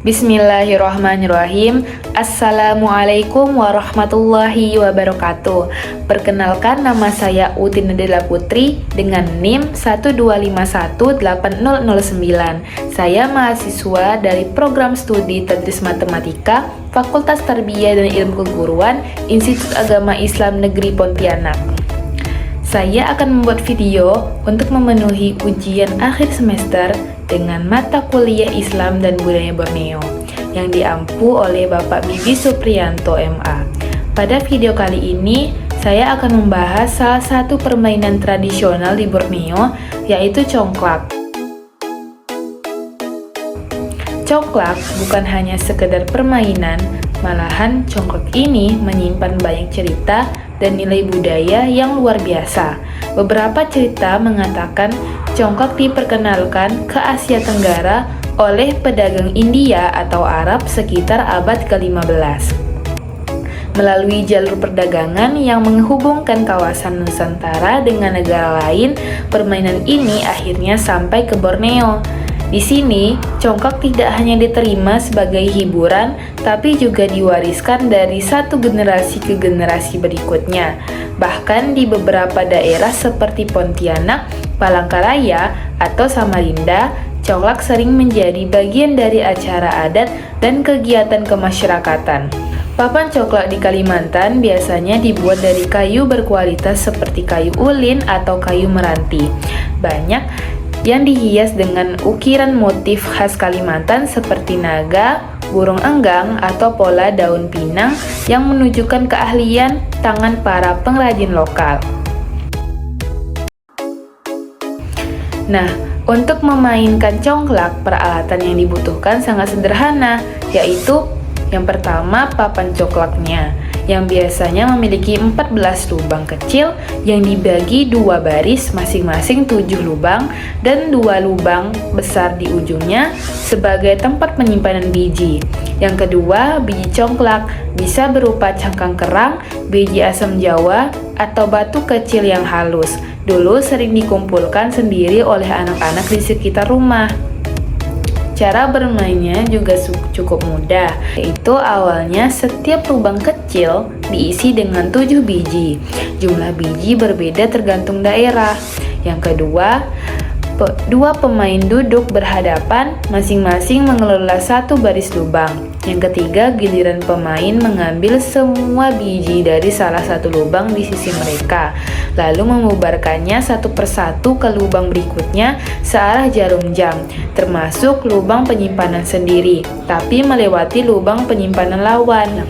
Bismillahirrahmanirrahim. Assalamualaikum warahmatullahi wabarakatuh. Perkenalkan, nama saya Utin Nadela Putri dengan NIM 125180009. Saya mahasiswa dari program studi Tadris Matematika Fakultas Tarbiyah dan Ilmu Keguruan Institut Agama Islam Negeri Pontianak. Saya akan membuat video untuk memenuhi ujian akhir semester dengan mata kuliah Islam dan Budaya Borneo yang diampu oleh Bapak Bibi Supriyanto MA. Pada video kali ini, saya akan membahas salah satu permainan tradisional di Borneo, yaitu congklak. Congklak bukan hanya sekedar permainan, malahan congklak ini menyimpan banyak cerita dan nilai budaya yang luar biasa. Beberapa cerita mengatakan congklak diperkenalkan ke Asia Tenggara oleh pedagang India atau Arab sekitar abad ke-15. Melalui jalur perdagangan yang menghubungkan kawasan Nusantara dengan negara lain, permainan ini akhirnya sampai ke Borneo. Di sini, congklak tidak hanya diterima sebagai hiburan, tapi juga diwariskan dari satu generasi ke generasi berikutnya. Bahkan di beberapa daerah seperti Pontianak, Palangkaraya, atau Samarinda, congklak sering menjadi bagian dari acara adat dan kegiatan kemasyarakatan. Papan congklak di Kalimantan biasanya dibuat dari kayu berkualitas seperti kayu ulin atau kayu meranti. Banyak yang dihias dengan ukiran motif khas Kalimantan seperti naga, burung enggang, atau pola daun pinang yang menunjukkan keahlian tangan para pengrajin lokal. Nah, untuk memainkan congklak, peralatan yang dibutuhkan sangat sederhana, yaitu yang pertama papan congklaknya, yang biasanya memiliki 14 lubang kecil yang dibagi dua baris masing-masing 7 lubang dan 2 lubang besar di ujungnya sebagai tempat penyimpanan biji. Yang kedua, biji congklak bisa berupa cangkang kerang, biji asam jawa, atau batu kecil yang halus. Dulu sering dikumpulkan sendiri oleh anak-anak di sekitar rumah. Cara bermainnya juga cukup mudah, yaitu awalnya setiap lubang kecil diisi dengan 7 biji. Jumlah biji berbeda tergantung daerah. Yang kedua, dua pemain duduk berhadapan, masing-masing mengelola satu baris lubang. Yang ketiga, giliran pemain mengambil semua biji dari salah satu lubang di sisi mereka, lalu memubarkannya satu persatu ke lubang berikutnya searah jarum jam, termasuk lubang penyimpanan sendiri, tapi melewati lubang penyimpanan lawan.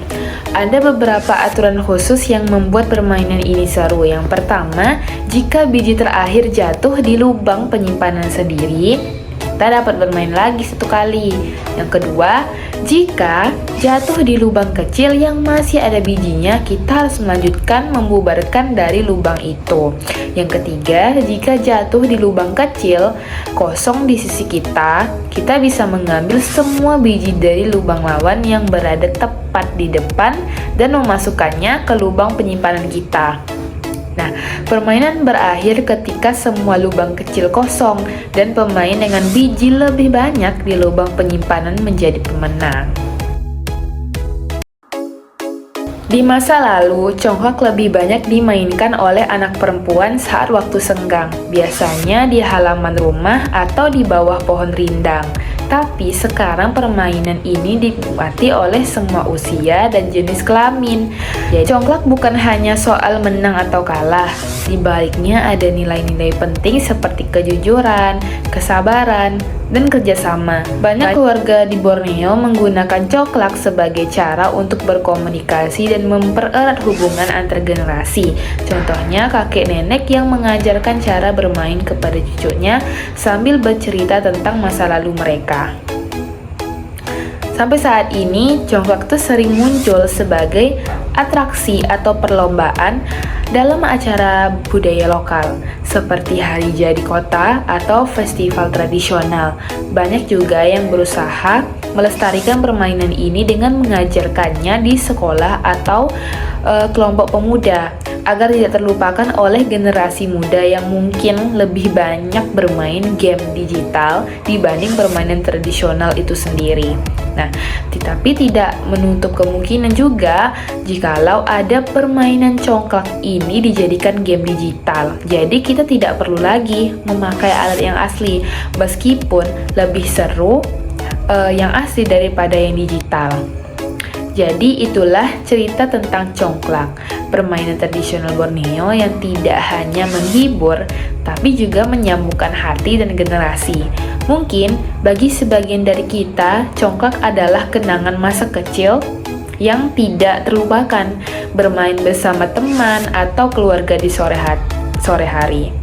Ada beberapa aturan khusus yang membuat permainan ini seru. Yang pertama, jika biji terakhir jatuh di lubang penyimpanan sendiri, kita dapat bermain lagi satu kali. Yang kedua, jika jatuh di lubang kecil yang masih ada bijinya, kita harus melanjutkan membubarkan dari lubang itu. Yang ketiga, jika jatuh di lubang kecil kosong di sisi kita bisa mengambil semua biji dari lubang lawan yang berada tepat di depan dan memasukkannya ke lubang penyimpanan kita. Nah, permainan berakhir ketika semua lubang kecil kosong dan pemain dengan biji lebih banyak di lubang penyimpanan menjadi pemenang. Di masa lalu, congklak lebih banyak dimainkan oleh anak perempuan saat waktu senggang, biasanya di halaman rumah atau di bawah pohon rindang. Tapi sekarang permainan ini dinikmati oleh semua usia dan jenis kelamin. Jadi, congklak bukan hanya soal menang atau kalah. Di baliknya ada nilai-nilai penting seperti kejujuran, kesabaran, dan kerjasama. Banyak keluarga di Borneo menggunakan congklak sebagai cara untuk berkomunikasi dan mempererat hubungan antar generasi. Contohnya kakek nenek yang mengajarkan cara bermain kepada cucunya sambil bercerita tentang masa lalu mereka. Sampai saat ini, congklak itu sering muncul sebagai atraksi atau perlombaan dalam acara budaya lokal, seperti hari jadi kota atau festival tradisional. Banyak juga yang berusaha melestarikan permainan ini dengan mengajarkannya di sekolah atau kelompok pemuda agar tidak terlupakan oleh generasi muda yang mungkin lebih banyak bermain game digital dibanding permainan tradisional itu sendiri. Nah, tetapi tidak menutup kemungkinan juga jikalau ada permainan congklak ini dijadikan game digital. Jadi kita tidak perlu lagi memakai alat yang asli, meskipun lebih seru yang asli daripada yang digital. Jadi itulah cerita tentang congklak, permainan tradisional Borneo yang tidak hanya menghibur, tapi juga menyambungkan hati dan generasi. Mungkin bagi sebagian dari kita, congklak adalah kenangan masa kecil yang tidak terlupakan, bermain bersama teman atau keluarga di sore hari.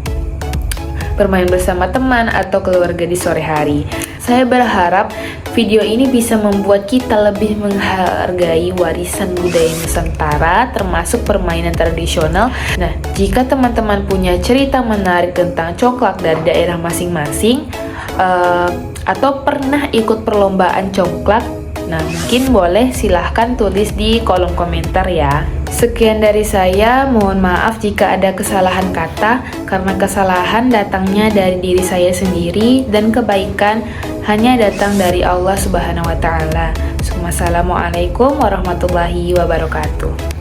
Bermain bersama teman atau keluarga di sore hari. Saya berharap video ini bisa membuat kita lebih menghargai warisan budaya Nusantara, termasuk permainan tradisional. Nah, jika teman-teman punya cerita menarik tentang congklak dari daerah masing-masing, atau pernah ikut perlombaan congklak, nah mungkin boleh silahkan tulis di kolom komentar ya. Sekian dari saya, mohon maaf jika ada kesalahan kata, karena kesalahan datangnya dari diri saya sendiri dan kebaikan hanya datang dari Allah Subhanahu wa Ta'ala. Assalamualaikum warahmatullahi wabarakatuh.